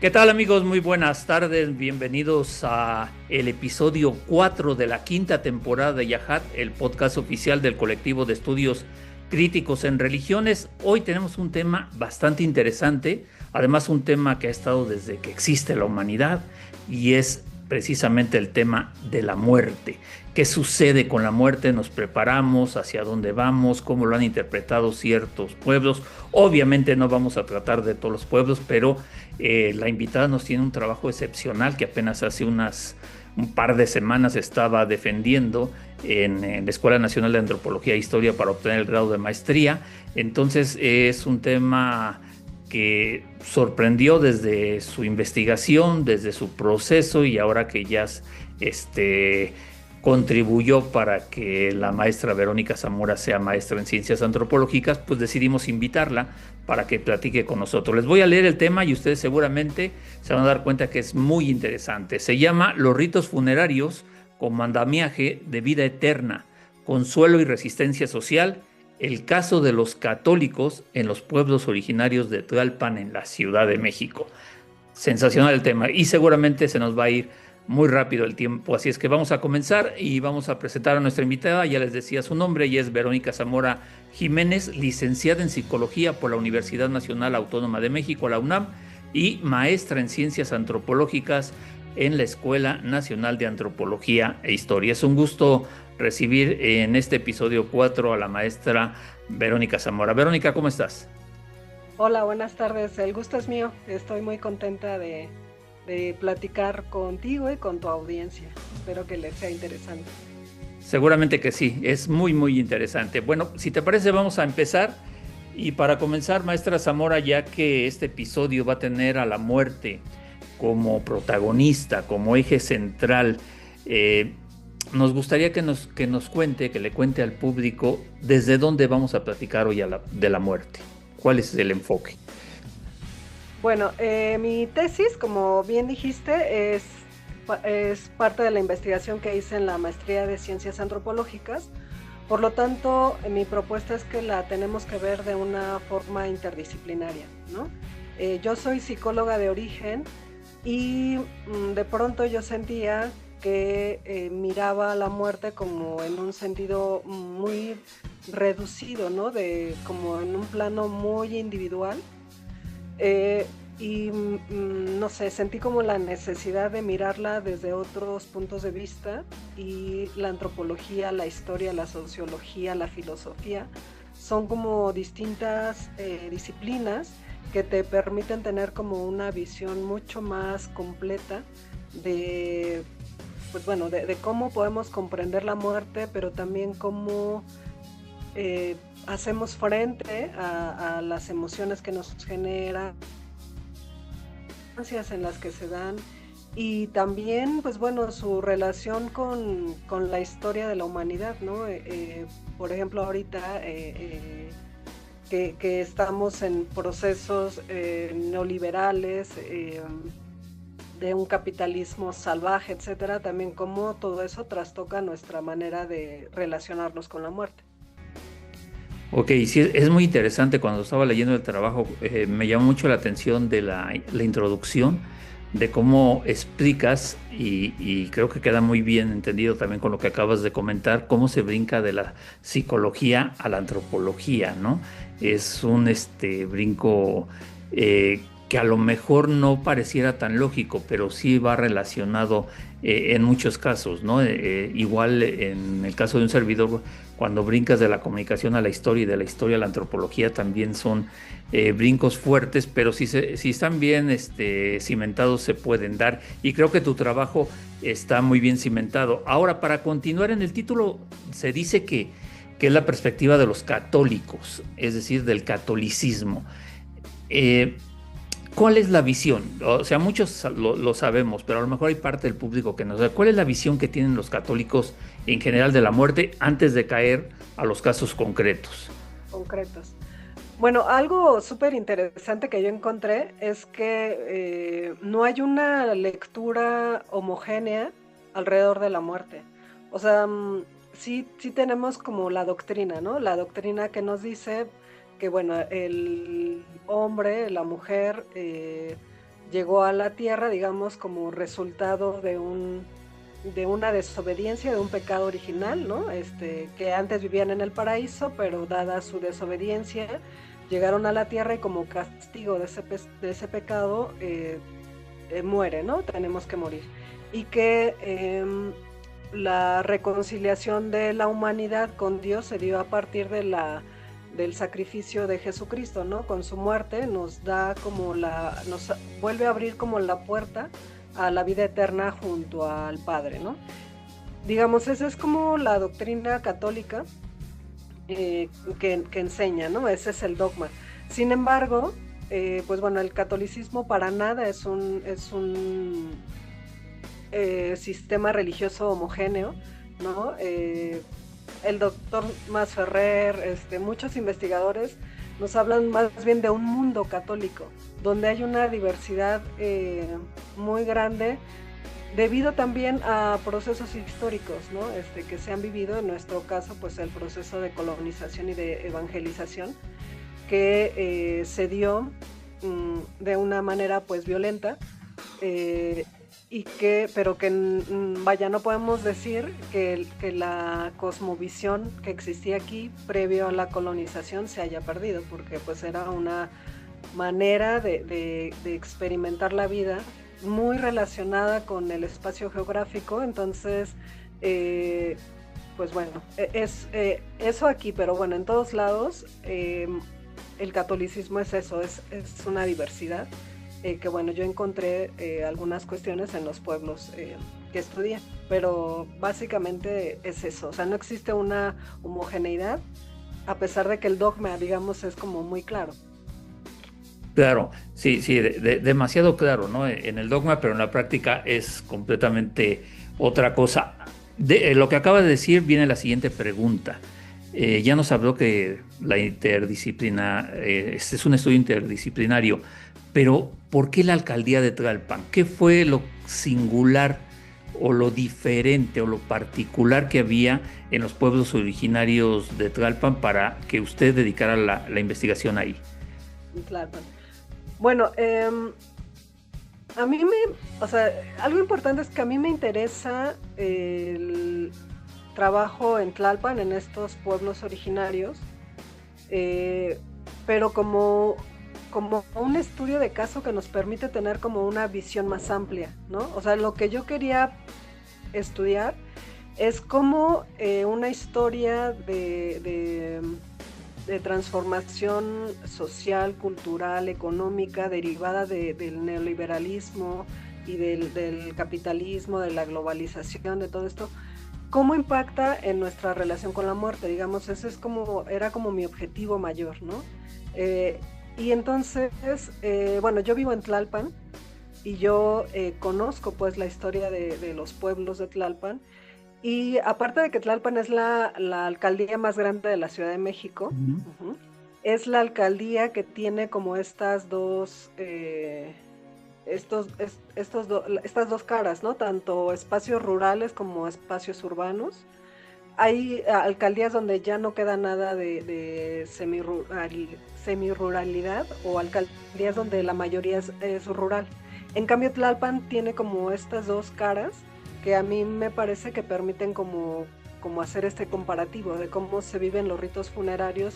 ¿Qué tal, amigos? Muy buenas tardes, bienvenidos a el episodio 4 de la quinta temporada de Yahat, el podcast oficial del colectivo de estudios críticos en religiones. Hoy tenemos un tema bastante interesante, además un tema que ha estado desde que existe la humanidad y es precisamente el tema de la muerte. ¿Qué sucede con la muerte? ¿Nos preparamos? ¿Hacia dónde vamos? ¿Cómo lo han interpretado ciertos pueblos? Obviamente no vamos a tratar de todos los pueblos, pero la invitada nos tiene un trabajo excepcional que apenas hace un par de semanas estaba defendiendo en la Escuela Nacional de Antropología e Historia para obtener el grado de maestría. Entonces es un tema que sorprendió desde su investigación, desde su proceso y ahora que ya este, contribuyó para que la maestra Verónica Zamora sea maestra en ciencias antropológicas, pues decidimos invitarla para que platique con nosotros. Les voy a leer el tema y ustedes seguramente se van a dar cuenta que es muy interesante. Se llama Los ritos funerarios como andamiaje de vida eterna, consuelo y resistencia social, el caso de los católicos en los pueblos originarios de Tlalpan en la Ciudad de México. Sensacional el tema y seguramente se nos va a ir muy rápido el tiempo, así es que vamos a comenzar y vamos a presentar a nuestra invitada. Ya les decía su nombre, ella es Verónica Zamora Jiménez, licenciada en Psicología por la Universidad Nacional Autónoma de México, la UNAM, y maestra en Ciencias Antropológicas en la Escuela Nacional de Antropología e Historia. Es un gusto recibir en este episodio 4 a la maestra Verónica Zamora. Verónica, ¿cómo estás? Hola, buenas tardes. El gusto es mío. Estoy muy contenta de platicar contigo y con tu audiencia. Espero que les sea interesante. Seguramente que sí, es muy, muy interesante. Bueno, si te parece, vamos a empezar. Y para comenzar, maestra Zamora, ya que este episodio va a tener a la muerte como protagonista, como eje central, eh, nos gustaría que nos cuente, que le cuente al público desde dónde vamos a platicar hoy de la muerte. ¿Cuál es el enfoque? Bueno, mi tesis, como bien dijiste, es parte de la investigación que hice en la maestría de Ciencias Antropológicas. Por lo tanto, mi propuesta es que la tenemos que ver de una forma interdisciplinaria, ¿no? Yo soy psicóloga de origen y de pronto yo sentía que miraba la muerte como en un sentido muy reducido, ¿no? Como en un plano muy individual. No sé, sentí como la necesidad de mirarla desde otros puntos de vista, y la antropología, la historia, la sociología, la filosofía son como distintas disciplinas que te permiten tener como una visión mucho más completa de, pues bueno, de cómo podemos comprender la muerte, pero también cómo hacemos frente a las emociones que nos generan, en las que se dan, y también, pues bueno, su relación con la historia de la humanidad, ¿no? Por ejemplo, ahorita que estamos en procesos neoliberales, de un capitalismo salvaje, etcétera, también cómo todo eso trastoca nuestra manera de relacionarnos con la muerte. Ok, sí, es muy interesante. Cuando estaba leyendo el trabajo, me llamó mucho la atención de la introducción, de cómo explicas, y creo que queda muy bien entendido también con lo que acabas de comentar, cómo se brinca de la psicología a la antropología, ¿no? Es un brinco que a lo mejor no pareciera tan lógico, pero sí va relacionado en muchos casos, ¿no? Igual en el caso de un servidor, cuando brincas de la comunicación a la historia y de la historia a la antropología, también son brincos fuertes, pero si están bien cimentados se pueden dar. Y creo que tu trabajo está muy bien cimentado. Ahora, para continuar en el título, se dice que es la perspectiva de los católicos, es decir, del catolicismo. Eh, ¿Cuál es la visión? O sea, muchos lo sabemos, pero a lo mejor hay parte del público que no sabe. ¿Cuál es la visión que tienen los católicos en general de la muerte antes de caer a los casos concretos? Concretos. Bueno, algo súper interesante que yo encontré es que no hay una lectura homogénea alrededor de la muerte. O sea, sí tenemos como la doctrina, ¿no? La doctrina que nos dice que, bueno, el hombre, la mujer, llegó a la tierra, digamos, como resultado de una desobediencia, de un pecado original, ¿no? Que antes vivían en el paraíso, pero dada su desobediencia, llegaron a la tierra y como castigo de ese pecado, muere, ¿no? Tenemos que morir. Y que la reconciliación de la humanidad con Dios se dio a partir del sacrificio de Jesucristo, ¿no? Con su muerte nos vuelve a abrir como la puerta a la vida eterna junto al Padre, ¿no? Digamos, esa es como la doctrina católica que enseña, ¿no? Ese es el dogma. Sin embargo, pues bueno, el catolicismo para nada es un sistema religioso homogéneo, ¿no? El doctor Masferrer, muchos investigadores nos hablan más bien de un mundo católico, donde hay una diversidad muy grande, debido también a procesos históricos, ¿no? Que se han vivido, en nuestro caso, pues el proceso de colonización y de evangelización, que se dio de una manera pues violenta, pero que vaya, no podemos decir que la cosmovisión que existía aquí previo a la colonización se haya perdido, porque pues era una manera de experimentar la vida muy relacionada con el espacio geográfico. Entonces pues bueno, eso aquí, pero bueno, en todos lados el catolicismo es eso, es una diversidad. Que bueno, yo encontré algunas cuestiones en los pueblos que estudié, pero básicamente es eso, o sea, no existe una homogeneidad, a pesar de que el dogma, digamos, es como muy claro. Claro, sí, demasiado claro, ¿no? En el dogma, pero en la práctica es completamente otra cosa. Lo que acaba de decir viene la siguiente pregunta. Ya nos habló que la interdisciplina, este es un estudio interdisciplinario, pero ¿por qué la alcaldía de Tlalpan? ¿Qué fue lo singular o lo diferente o lo particular que había en los pueblos originarios de Tlalpan para que usted dedicara la investigación ahí? Tlalpan. Bueno, o sea, algo importante es que a mí me interesa el trabajo en Tlalpan, en estos pueblos originarios, pero como un estudio de caso que nos permite tener como una visión más amplia, ¿no? O sea, lo que yo quería estudiar es como una historia de transformación social, cultural, económica, derivada del neoliberalismo y del capitalismo, de la globalización, de todo esto, cómo impacta en nuestra relación con la muerte, digamos. Ese era como mi objetivo mayor, ¿no? Y entonces, bueno, yo vivo en Tlalpan y yo conozco pues la historia de los pueblos de Tlalpan, y aparte de que Tlalpan es la alcaldía más grande de la Ciudad de México, es la alcaldía que tiene como estas dos caras, ¿no? Tanto espacios rurales como espacios urbanos. Hay alcaldías donde ya no queda nada de semiruralidad, o alcaldías donde la mayoría es rural. En cambio, Tlalpan tiene como estas dos caras que a mí me parece que permiten como hacer este comparativo de cómo se viven los ritos funerarios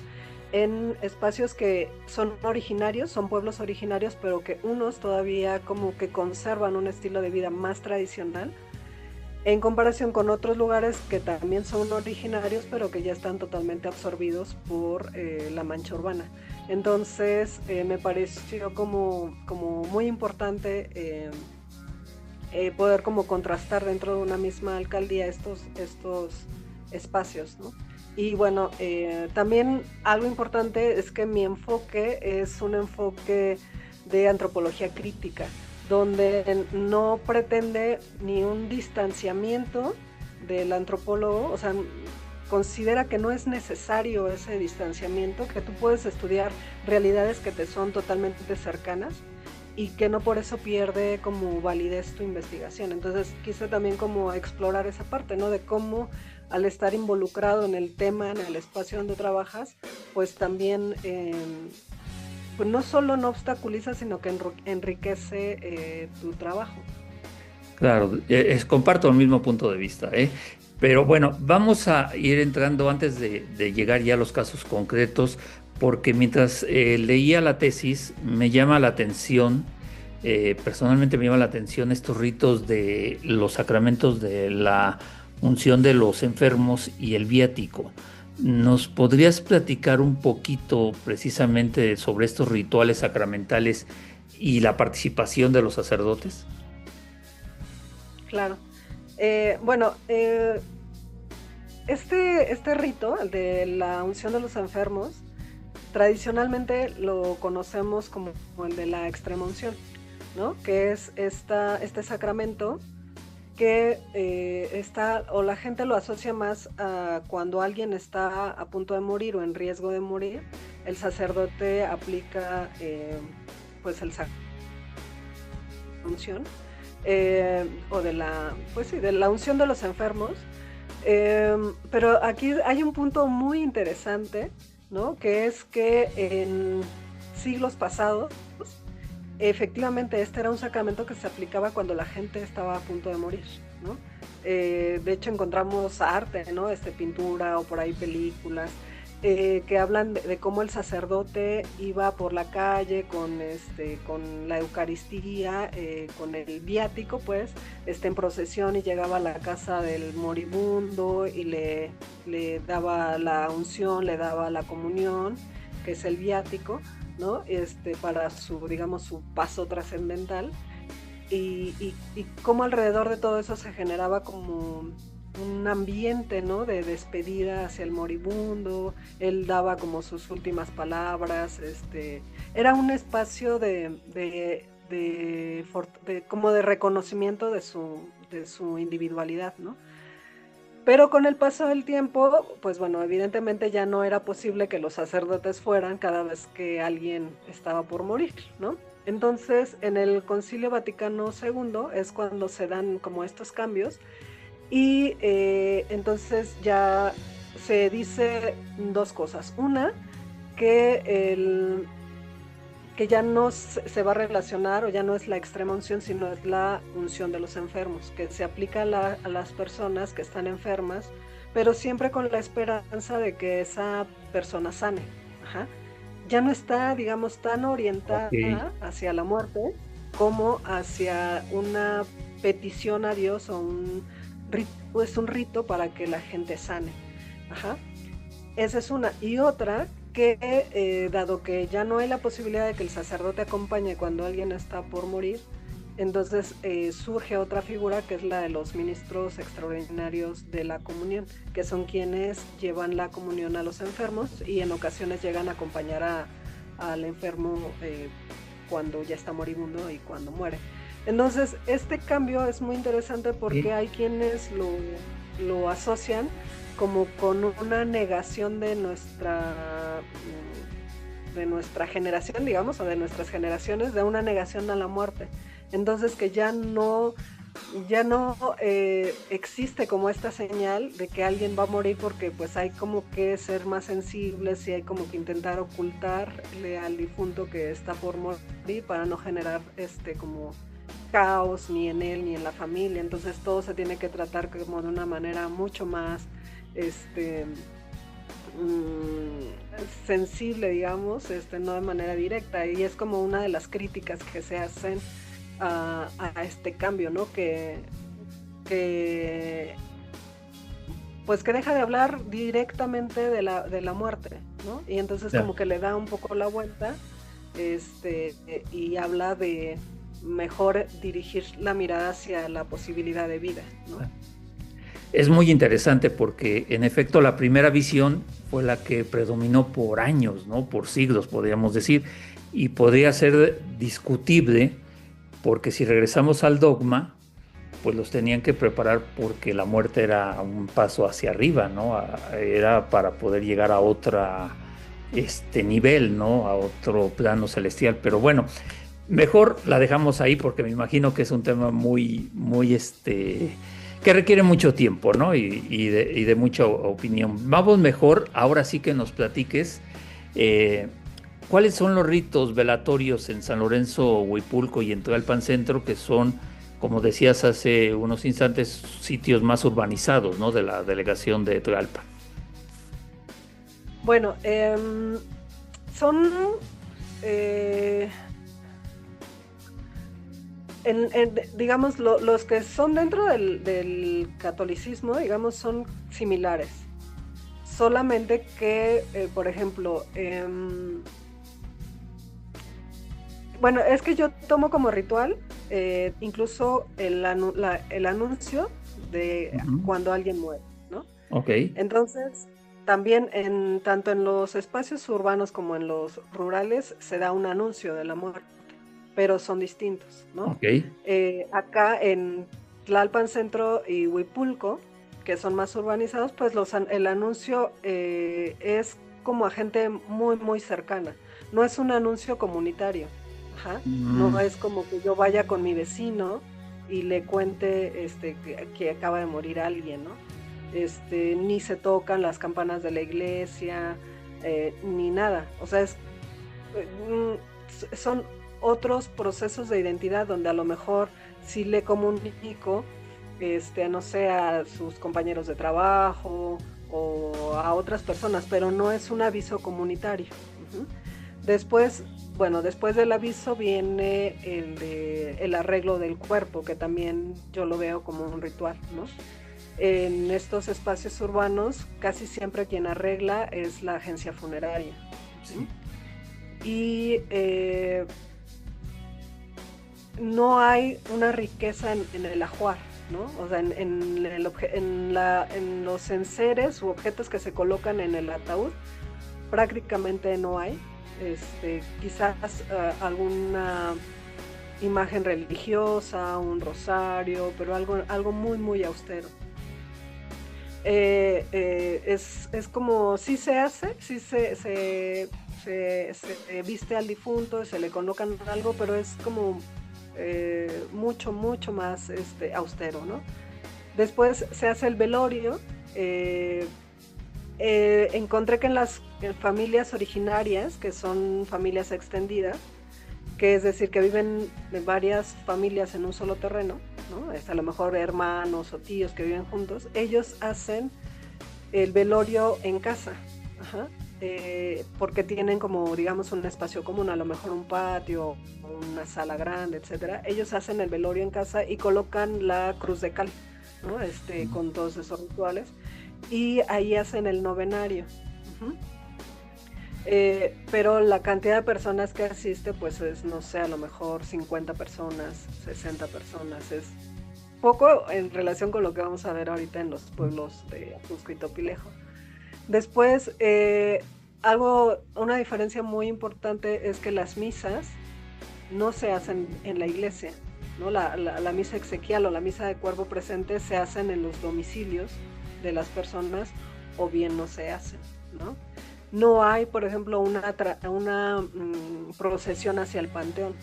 en espacios que son originarios, son pueblos originarios, pero que unos todavía como que conservan un estilo de vida más tradicional, en comparación con otros lugares que también son originarios, pero que ya están totalmente absorbidos por la mancha urbana. Entonces me pareció como muy importante poder como contrastar dentro de una misma alcaldía estos espacios, ¿no? Y bueno, también algo importante es que mi enfoque es un enfoque de antropología crítica, donde no pretende ni un distanciamiento del antropólogo, o sea, considera que no es necesario ese distanciamiento, que tú puedes estudiar realidades que te son totalmente cercanas y que no por eso pierde como validez tu investigación. Entonces quise también como explorar esa parte, ¿no? De cómo al estar involucrado en el tema, en el espacio donde trabajas, pues también pues no solo no obstaculiza, sino que enriquece tu trabajo. Claro, comparto el mismo punto de vista, ¿eh? Pero bueno, vamos a ir entrando antes de llegar ya a los casos concretos, porque mientras leía la tesis me llama la atención, personalmente me llama la atención estos ritos de los sacramentos de la unción de los enfermos y el viático. ¿Nos podrías platicar un poquito precisamente sobre estos rituales sacramentales y la participación de los sacerdotes? Claro. Bueno, este rito, el de la unción de los enfermos, tradicionalmente lo conocemos como el de la extrema unción, ¿no? Que es este sacramento que está, o la gente lo asocia más a cuando alguien está a punto de morir o en riesgo de morir, el sacerdote aplica pues el sacramento de la unción, o de la, pues sí, de la unción de los enfermos. Pero aquí hay un punto muy interesante, ¿no? Que es que en siglos pasados, efectivamente este era un sacramento que se aplicaba cuando la gente estaba a punto de morir, ¿no? De hecho encontramos arte, ¿no? Pintura o por ahí películas que hablan de cómo el sacerdote iba por la calle con la Eucaristía, con el viático, pues, en procesión, y llegaba a la casa del moribundo y le daba la unción, le daba la comunión, que es el viático, ¿no? Para digamos, su paso trascendental. Y cómo alrededor de todo eso se generaba como un ambiente, ¿no? De despedida hacia el moribundo. Él daba como sus últimas palabras. Era un espacio como de reconocimiento de su individualidad, ¿no? Pero con el paso del tiempo, pues bueno, evidentemente ya no era posible que los sacerdotes fueran cada vez que alguien estaba por morir, ¿no? Entonces, en el Concilio Vaticano II es cuando se dan como estos cambios, y entonces ya se dice dos cosas. Una, que ya no se va a relacionar, o ya no es la extrema unción, sino es la unción de los enfermos, que se aplica a las personas que están enfermas, pero siempre con la esperanza de que esa persona sane. Ajá. Ya no está, digamos, tan orientada hacia la muerte como hacia una petición a Dios, o un rito para que la gente sane. Ajá. Esa es una. Y otra, que dado que ya no hay la posibilidad de que el sacerdote acompañe cuando alguien está por morir, entonces surge otra figura, que es la de los ministros extraordinarios de la comunión, que son quienes llevan la comunión a los enfermos, y en ocasiones llegan a acompañar al enfermo cuando ya está moribundo y cuando muere. Entonces este cambio es muy interesante porque hay quienes lo asocian como con una negación de nuestra generación, digamos, o de nuestras generaciones, de una negación a la muerte. Entonces que ya no existe como esta señal de que alguien va a morir, porque pues hay como que ser más sensibles, y hay como que intentar ocultarle al difunto que está por morir para no generar como caos ni en él ni en la familia. Entonces todo se tiene que tratar como de una manera mucho más sensible, digamos, no de manera directa, y es como una de las críticas que se hacen a este cambio, ¿no? Que pues que deja de hablar directamente de la muerte, ¿no? Y entonces como que le da un poco la vuelta, y habla de mejor dirigir la mirada hacia la posibilidad de vida, ¿no? Es muy interesante porque, en efecto, la primera visión fue la que predominó por años, ¿no? Por siglos, podríamos decir, y podría ser discutible, porque si regresamos al dogma, pues los tenían que preparar, porque la muerte era un paso hacia arriba, ¿no? Era para poder llegar a otra nivel, ¿no? A otro plano celestial. Pero bueno, mejor la dejamos ahí, porque me imagino que es un tema muy, muy que requiere mucho tiempo, ¿no? Y de mucha opinión. Vamos mejor, ahora sí que nos platiques ¿Cuáles son los ritos velatorios en San Lorenzo, Huipulco y en Tlalpan Centro, que son, como decías hace unos instantes, sitios más urbanizados, ¿no?, de la delegación de Tlalpan? Bueno, son, eh, digamos, los que son dentro del catolicismo, digamos, son similares. Solamente que, por ejemplo, bueno, es que yo tomo como ritual incluso el anuncio de cuando alguien muere, ¿no? Ok. Entonces, también tanto en los espacios urbanos como en los rurales se da un anuncio de la muerte, pero son distintos, ¿no? Ok. Acá en Tlalpan Centro y Huipulco, que son más urbanizados, pues el anuncio es como a gente muy, muy cercana. No es un anuncio comunitario. Ajá. No es como que yo vaya con mi vecino y le cuente que acaba de morir alguien, ¿no? Ni se tocan las campanas de la iglesia, ni nada. O sea, son otros procesos de identidad donde a lo mejor sí le comunico, no sé, a sus compañeros de trabajo o a otras personas, pero no es un aviso comunitario. Uh-huh. Después del aviso viene el arreglo del cuerpo, que también yo lo veo como un ritual, ¿no? En estos espacios urbanos, casi siempre quien arregla es la agencia funeraria. ¿Sí? Y no hay una riqueza en el ajuar, ¿no? O sea, en los enseres u objetos que se colocan en el ataúd, prácticamente no hay. Quizás alguna imagen religiosa, un rosario, pero algo muy, muy austero. Es como, sí se hace, sí se viste al difunto, se le colocan algo, pero es como mucho, mucho más austero, ¿no? Después se hace el velorio. Encontré que en las familias originarias, que son familias extendidas, que es decir, que viven de varias familias en un solo terreno, ¿no? A lo mejor hermanos o tíos que viven juntos, ellos hacen el velorio en casa. Ajá. Porque tienen como, digamos, un espacio común, a lo mejor un patio, una sala grande, etcétera. Ellos hacen el velorio en casa y colocan la cruz de cal, ¿no? Con todos esos rituales, y ahí hacen el novenario. Uh-huh. Pero la cantidad de personas que asiste, pues es, no sé, a lo mejor 50 personas, 60 personas, es poco en relación con lo que vamos a ver ahorita en los pueblos de Ajusco y Topilejo. Después, una diferencia muy importante es que las misas no se hacen en la iglesia, ¿no? La misa exequial o la misa de cuerpo presente se hacen en los domicilios de las personas, o bien no se hacen, ¿no? No hay, por ejemplo, una procesión hacia el panteón,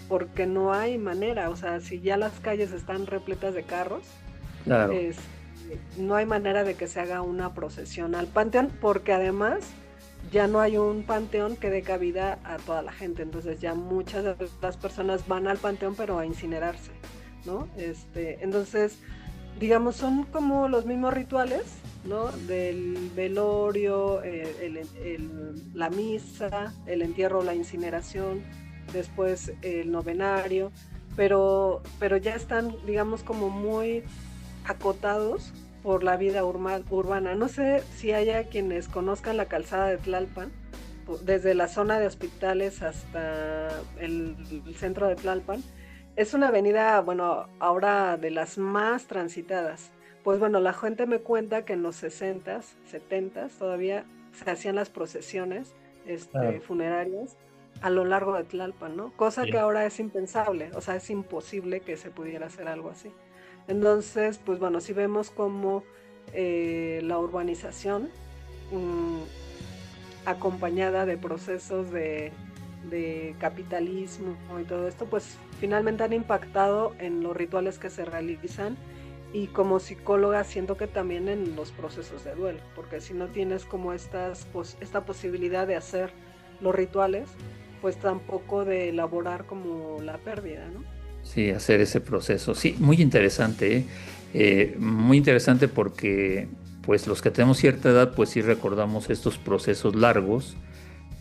porque no hay manera. O sea, si ya las calles están repletas de carros, claro, no hay manera de que se haga una procesión al panteón, porque además ya no hay un panteón que dé cabida a toda la gente. Entonces ya muchas de las personas van al panteón, pero a incinerarse, ¿no? Entonces, digamos, son como los mismos rituales, ¿no? Del velorio, la misa, el entierro, la incineración, después el novenario, pero ya están, digamos, como muy acotados por la vida urbana. No sé si haya quienes conozcan la calzada de Tlalpan, desde la zona de hospitales hasta el centro de Tlalpan. Es una avenida, bueno, ahora de las más transitadas. Pues bueno, la gente me cuenta que en los 60s, 70s todavía se hacían las procesiones funerarias a lo largo de Tlalpan, ¿no? Cosa que ahora es impensable, o sea, es imposible que se pudiera hacer algo así. Entonces, pues bueno, si vemos como la urbanización acompañada de procesos de capitalismo y todo esto, pues finalmente han impactado en los rituales que se realizan, y como psicóloga siento que también en los procesos de duelo, porque si no tienes como esta posibilidad de hacer los rituales, pues tampoco de elaborar como la pérdida, ¿no? Sí, hacer ese proceso. Sí, muy interesante, ¿eh? Muy interesante porque pues los que tenemos cierta edad pues sí recordamos estos procesos largos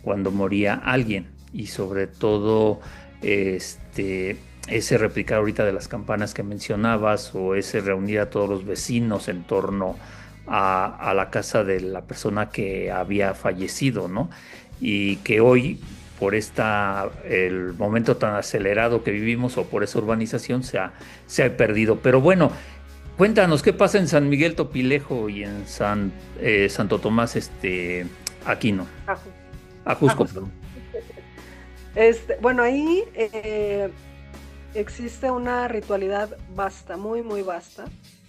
cuando moría alguien y sobre todo ese replicar ahorita de las campanas que mencionabas o ese reunir a todos los vecinos en torno a la casa de la persona que había fallecido, ¿no? Y que hoy por el momento tan acelerado que vivimos o por esa urbanización se ha perdido. Pero bueno, cuéntanos qué pasa en San Miguel Topilejo y en Santo Tomás Aquino. Ajú, Ajusco, Ajusco. perdón. Bueno, ahí existe una ritualidad vasta, muy, muy vasta.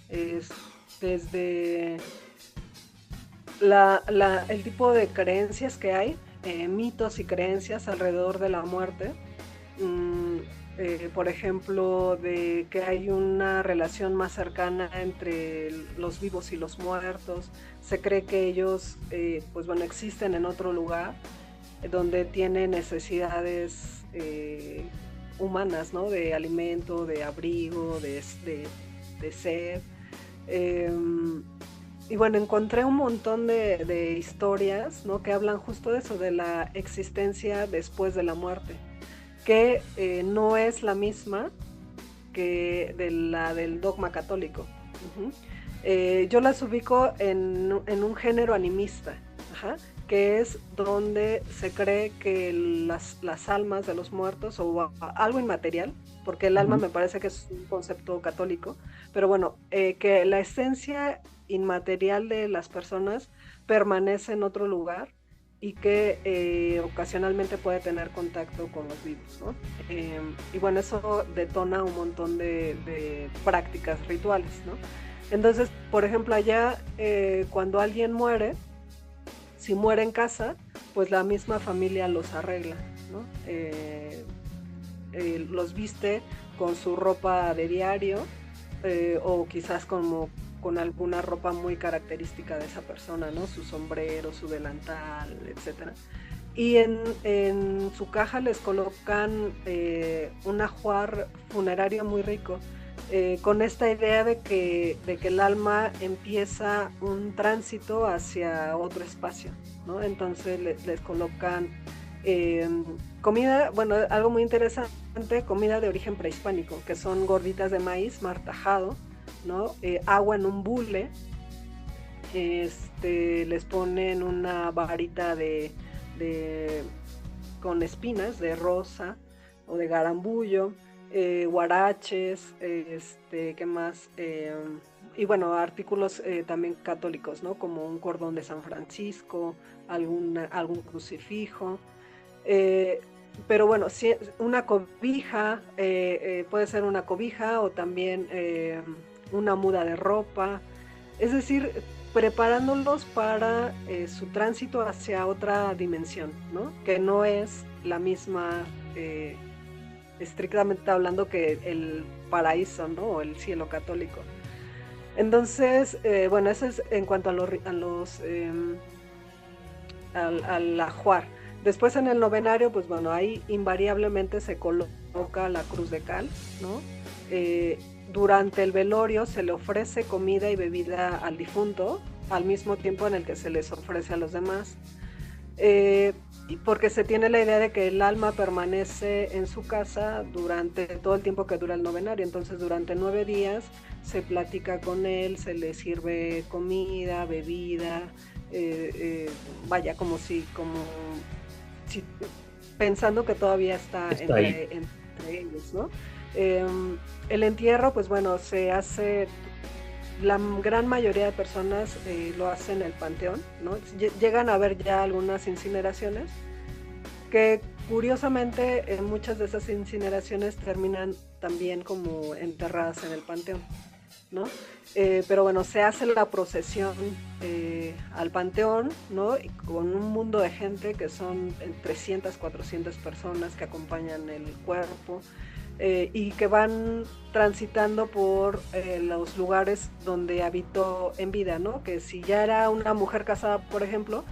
Es desde el tipo de creencias que hay, mitos y creencias alrededor de la muerte. Por ejemplo, de que hay una relación más cercana entre los vivos y los muertos. Se cree que ellos, pues bueno, existen en otro lugar donde tienen necesidades humanas, ¿no? De alimento, de abrigo, de sed. Y bueno, encontré un montón de historias, ¿no? Que hablan justo de eso, de la existencia después de la muerte, que no es la misma que la del dogma católico. Uh-huh. Yo las ubico en un género animista, ajá, que es donde se cree que las almas de los muertos, o algo inmaterial, porque el alma me parece que es un concepto católico, pero bueno, que la esencia inmaterial de las personas permanece en otro lugar y que ocasionalmente puede tener contacto con los vivos, ¿no? Y bueno, eso detona un montón de prácticas rituales, ¿no? Entonces, por ejemplo, allá cuando alguien muere, si muere en casa, pues la misma familia los arregla, ¿no? Los viste con su ropa de diario, o quizás como con alguna ropa muy característica de esa persona, ¿no? Su sombrero, su delantal, etc. Y en su caja les colocan un ajuar funerario muy rico, con esta idea de que el alma empieza un tránsito hacia otro espacio, ¿no? Entonces les colocan comida, bueno, algo muy interesante, comida de origen prehispánico, que son gorditas de maíz martajado, ¿no? Agua en un bule, les ponen una varita con espinas de rosa o de garambullo, huaraches, ¿qué más? Y bueno, artículos también católicos, ¿no? Como un cordón de San Francisco, algún crucifijo. Pero bueno, si una cobija, puede ser una cobija o también una muda de ropa, es decir, preparándolos para su tránsito hacia otra dimensión, ¿no? Que no es la misma, estrictamente hablando, que el paraíso, ¿no? O el cielo católico. Entonces, bueno, eso es en cuanto al ajuar. Después en el novenario, pues bueno, ahí invariablemente se coloca la cruz de cal, ¿no? Durante el velorio se le ofrece comida y bebida al difunto, al mismo tiempo en el que se les ofrece a los demás, porque se tiene la idea de que el alma permanece en su casa durante todo el tiempo que dura el novenario. Entonces durante 9 días se platica con él, se le sirve comida, bebida, vaya, como si pensando que todavía está entre ellos, ¿no? El entierro, pues bueno, se hace, la gran mayoría de personas lo hacen en el panteón, ¿no? Llegan a haber ya algunas incineraciones que curiosamente muchas de esas incineraciones terminan también como enterradas en el panteón, ¿no? Pero bueno, se hace la procesión al panteón, ¿no? Y con un mundo de gente que son 300, 400 personas que acompañan el cuerpo, y que van transitando por los lugares donde habitó en vida, ¿no? Que si ya era una mujer casada, por ejemplo,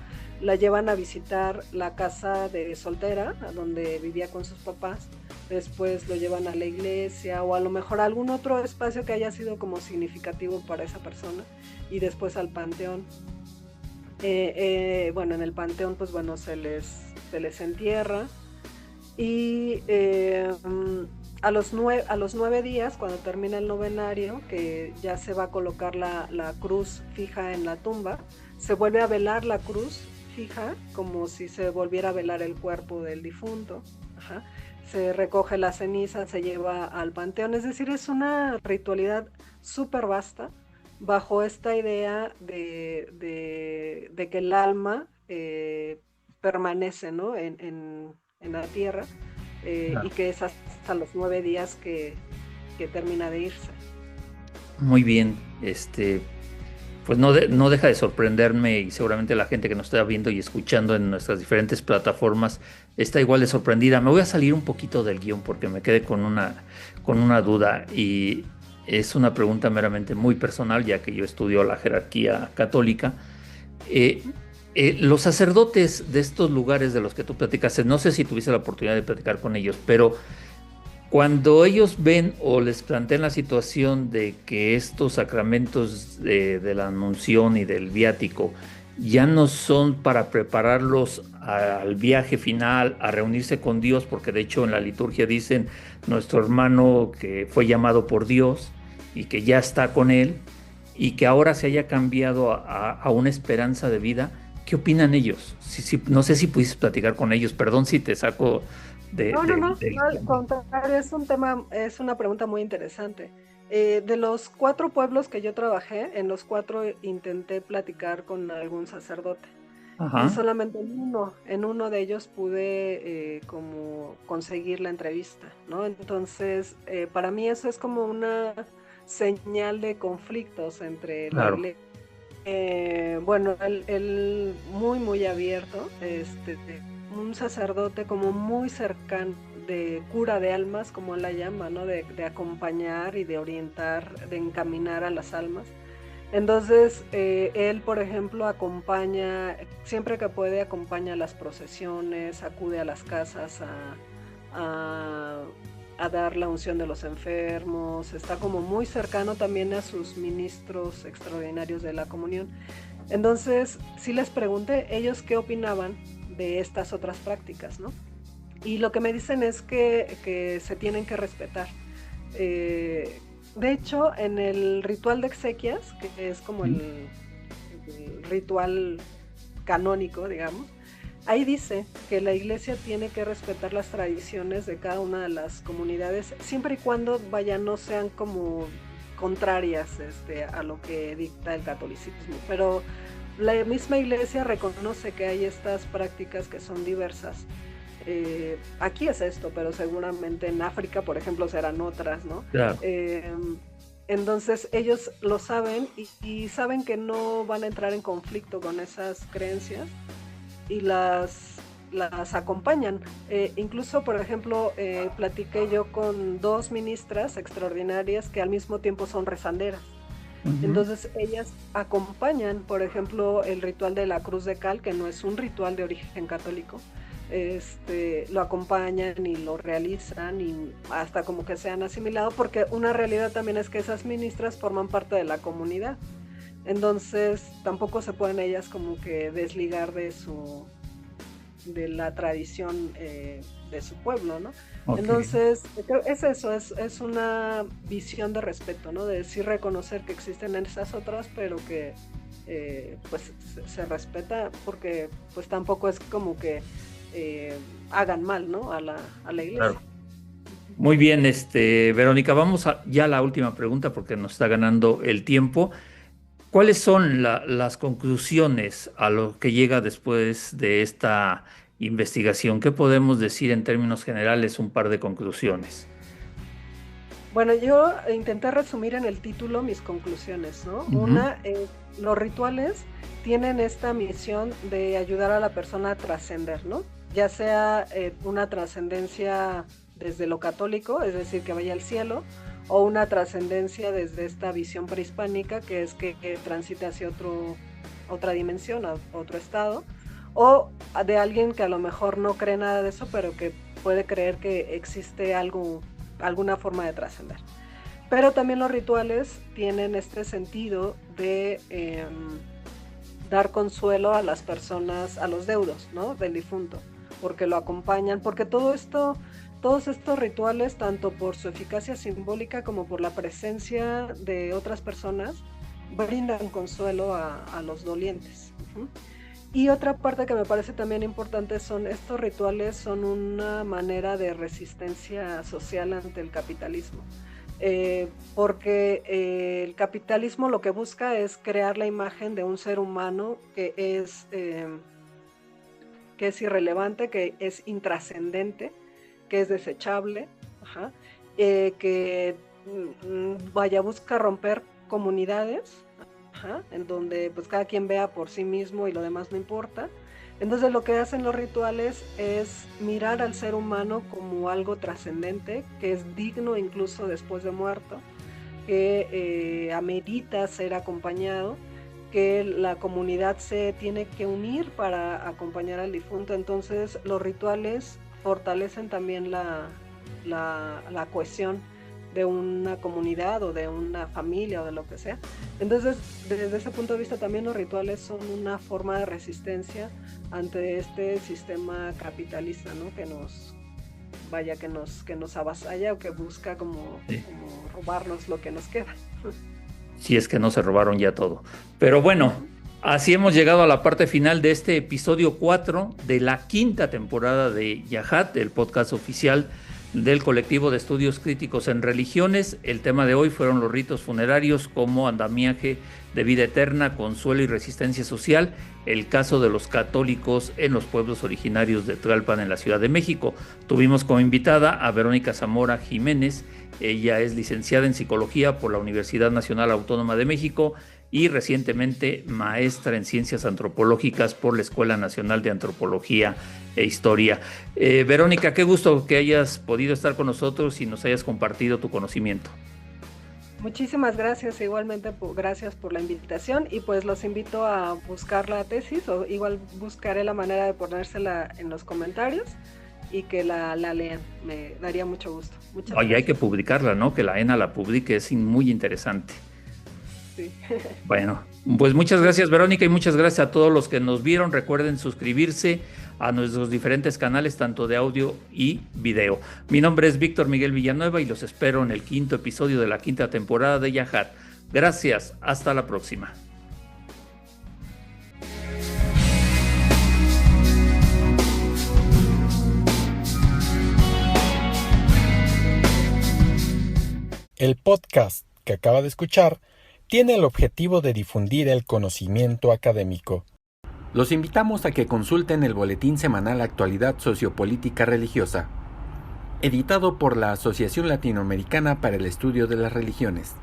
la llevan a visitar la casa de soltera, donde vivía con sus papás, después lo llevan a la iglesia o a lo mejor a algún otro espacio que haya sido como significativo para esa persona, y después al panteón. Bueno, en el panteón pues bueno, se les entierra, y a los 9 días, cuando termina el novenario, que ya se va a colocar la cruz fija en la tumba, se vuelve a velar la cruz fija como si se volviera a velar el cuerpo del difunto. Ajá. Se recoge la ceniza, se lleva al panteón, es decir, es una ritualidad súper vasta bajo esta idea de que el alma permanece, ¿no? en la tierra, y que es hasta los 9 días que termina de irse. Muy bien, pues no deja de sorprenderme, y seguramente la gente que nos está viendo y escuchando en nuestras diferentes plataformas está igual de sorprendida. Me voy a salir un poquito del guión porque me quedé con una duda, y es una pregunta meramente muy personal, ya que yo estudio la jerarquía católica. Los sacerdotes de estos lugares de los que tú platicaste, no sé si tuviste la oportunidad de platicar con ellos, pero cuando ellos ven o les plantean la situación de que estos sacramentos de la unción y del viático ya no son para prepararlos al viaje final, a reunirse con Dios, porque de hecho en la liturgia dicen nuestro hermano que fue llamado por Dios y que ya está con él, y que ahora se haya cambiado a una esperanza de vida. ¿Qué opinan ellos? No sé si pudiste platicar con ellos, perdón si te saco No, al contrario, es una pregunta muy interesante. De los 4 pueblos que yo trabajé, en los 4 intenté platicar con algún sacerdote. Y Ajá. solamente en uno de ellos pude como conseguir la entrevista, ¿no? Entonces, para mí eso es como una señal de conflictos entre la Claro, iglesia. Bueno, él muy, muy abierto, un sacerdote como muy cercano, de cura de almas, como él la llama, ¿no? De acompañar y de orientar, de encaminar a las almas. Entonces, él, por ejemplo, acompaña, siempre que puede, acompaña a las procesiones, acude a las casas a, a dar la unción de los enfermos, está como muy cercano también a sus ministros extraordinarios de la comunión. Entonces, sí les pregunté ellos qué opinaban de estas otras prácticas, ¿no? Y lo que me dicen es que se tienen que respetar. De hecho, en el ritual de exequias, que es como el ritual canónico, digamos, ahí dice que la iglesia tiene que respetar las tradiciones de cada una de las comunidades, siempre y cuando, vaya, no sean como contrarias a lo que dicta el catolicismo. Pero la misma iglesia reconoce que hay estas prácticas que son diversas. Aquí es esto, pero seguramente en África, por ejemplo, serán otras, ¿no? claro. Entonces ellos lo saben, y saben que no van a entrar en conflicto con esas creencias, y las acompañan. Incluso, por ejemplo, platiqué yo con 2 ministras extraordinarias que al mismo tiempo son rezanderas. Ujú. Entonces ellas acompañan, por ejemplo, el ritual de la cruz de cal, que no es un ritual de origen católico. Lo acompañan y lo realizan, y hasta como que se han asimilado, porque una realidad también es que esas ministras forman parte de la comunidad. Entonces tampoco se pueden ellas como que desligar de la tradición de su pueblo, ¿no? Ok. Entonces, es eso, es una visión de respeto, ¿no? De sí reconocer que existen esas otras, pero que pues se respeta, porque pues tampoco es como que hagan mal, ¿no? A la iglesia. Claro. Muy bien, Verónica, vamos ya a la última pregunta porque nos está ganando el tiempo. ¿Cuáles son las conclusiones a lo que llega después de esta investigación? ¿Qué podemos decir en términos generales? Un par de conclusiones. Bueno, yo intenté resumir en el título mis conclusiones, ¿no? Ujú. Una, los rituales tienen esta misión de ayudar a la persona a trascender, ¿no? Ya sea una trascendencia desde lo católico, es decir, que vaya al cielo, o una trascendencia desde esta visión prehispánica, que es que transite hacia otra dimensión, a otro estado, o de alguien que a lo mejor no cree nada de eso, pero que puede creer que existe alguna forma de trascender. Pero también los rituales tienen este sentido de dar consuelo a las personas, a los deudos, ¿no?, del difunto, porque lo acompañan, porque todos estos rituales, tanto por su eficacia simbólica como por la presencia de otras personas, brindan consuelo a los dolientes. Y otra parte que me parece también importante son estos rituales, son una manera de resistencia social ante el capitalismo. Porque el capitalismo lo que busca es crear la imagen de un ser humano que es irrelevante, que es intrascendente, que es desechable, que busca romper comunidades, en donde pues cada quien vea por sí mismo y lo demás no importa. Entonces lo que hacen los rituales es mirar al ser humano como algo trascendente, que es digno incluso después de muerto, que amerita ser acompañado, que la comunidad se tiene que unir para acompañar al difunto. Entonces los rituales fortalecen también la cohesión de una comunidad o de una familia o de lo que sea. Entonces, desde ese punto de vista también los rituales son una forma de resistencia ante este sistema capitalista, ¿no?, que nos avasalla o que busca como robarnos lo que nos queda. Si es que no se robaron ya todo. Pero bueno, así hemos llegado a la parte final de este episodio 4 de la 5ª temporada de Yahat, el podcast oficial del colectivo de estudios críticos en religiones. El tema de hoy fueron los ritos funerarios como andamiaje de vida eterna, consuelo y resistencia social, el caso de los católicos en los pueblos originarios de Tlalpan en la Ciudad de México. Tuvimos como invitada a Verónica Zamora Jiménez. Ella es licenciada en psicología por la Universidad Nacional Autónoma de México y recientemente maestra en ciencias antropológicas por la Escuela Nacional de Antropología e Historia. Verónica, qué gusto que hayas podido estar con nosotros y nos hayas compartido tu conocimiento. Muchísimas gracias, igualmente gracias por la invitación, y pues los invito a buscar la tesis, o igual buscaré la manera de ponérsela en los comentarios y que la lean. Me daría mucho gusto. Muchas gracias. Hay que publicarla, ¿no? Que la ENA la publique, es muy interesante. Sí. Bueno, pues muchas gracias, Verónica, y muchas gracias a todos los que nos vieron. Recuerden suscribirse a nuestros diferentes canales, tanto de audio y video. Mi nombre es Víctor Miguel Villanueva y los espero en el 5º episodio de la 5ª temporada de Yahat. Gracias, hasta la próxima. El podcast que acaba de escuchar tiene el objetivo de difundir el conocimiento académico. Los invitamos a que consulten el boletín semanal Actualidad Sociopolítica Religiosa, editado por la Asociación Latinoamericana para el Estudio de las Religiones,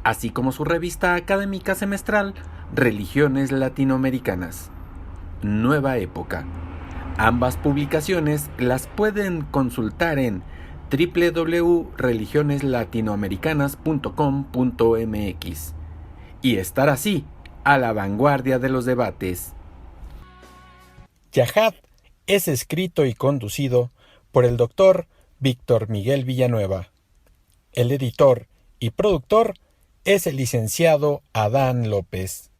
así como su revista académica semestral Religiones Latinoamericanas, Nueva Época. Ambas publicaciones las pueden consultar en www.religioneslatinoamericanas.com.mx y estar así a la vanguardia de los debates. Yahat es escrito y conducido por el Dr. Víctor Miguel Villanueva. El editor y productor es el licenciado Adán López.